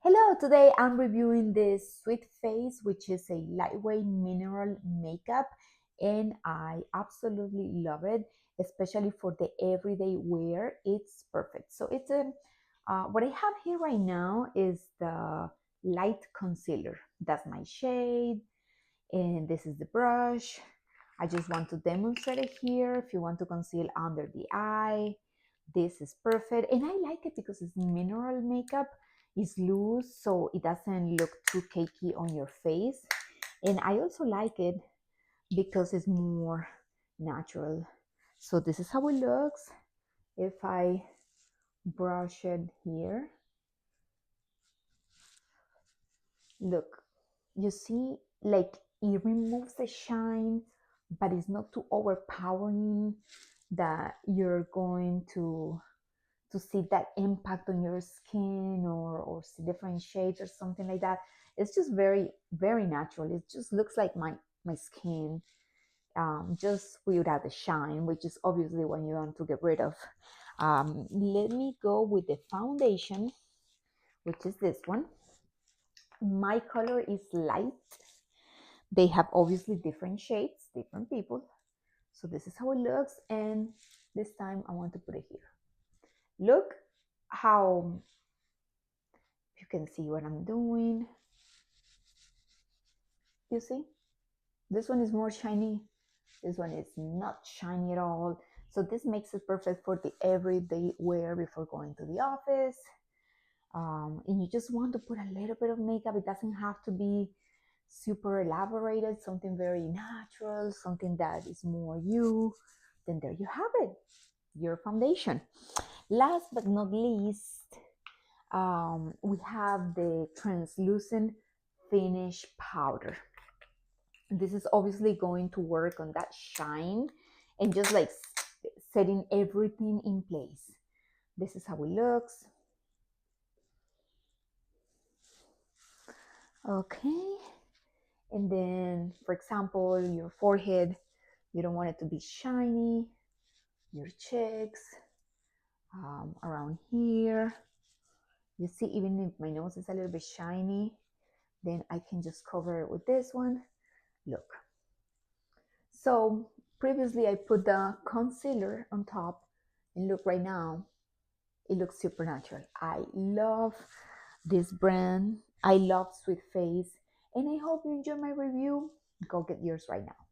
Hello, today I'm reviewing this Sweet Face, which is a lightweight mineral makeup, and I absolutely love it, especially for the everyday wear. It's perfect. So it's a what I have here right now is the light concealer. That's my shade, and this is the brush. I just want to demonstrate it here. If you want to conceal under the eye, this is perfect. And I like it because it's mineral makeup. It's loose, so it doesn't look too cakey on your face. And I also like it because it's more natural. So this is how it looks. If I brush it here, look, you see, like it removes the shine, but it's not too overpowering that you're going to see that impact on your skin or see different shades or something like that. It's just very natural. It just looks like my skin, just without the shine, which is obviously what you want to get rid of. Let me go with the foundation, which is this one. My color is light. They have obviously different shades, different people. So this is how it looks, and this time I want to put it here. Look how you can see what I'm doing. You see, this one is more shiny. This one is not shiny at all. So this makes it perfect for the everyday wear before going to the office. And you just want to put a little bit of makeup. It doesn't have to be super elaborated, something very natural, something that is more you. Then there you have it, your foundation. Last but not least, we have the translucent finish powder. This is obviously going to work on that shine and just like setting everything in place. This is how it looks. Okay. And then, for example, your forehead, you don't want it to be shiny. Your cheeks, around here. You see, even if my nose is a little bit shiny, then I can just cover it with this one. Look. So previously I put the concealer on top, and look right now, it looks super natural. I love this brand. I love Sweet Face, and I hope you enjoy my review. Go get yours right now.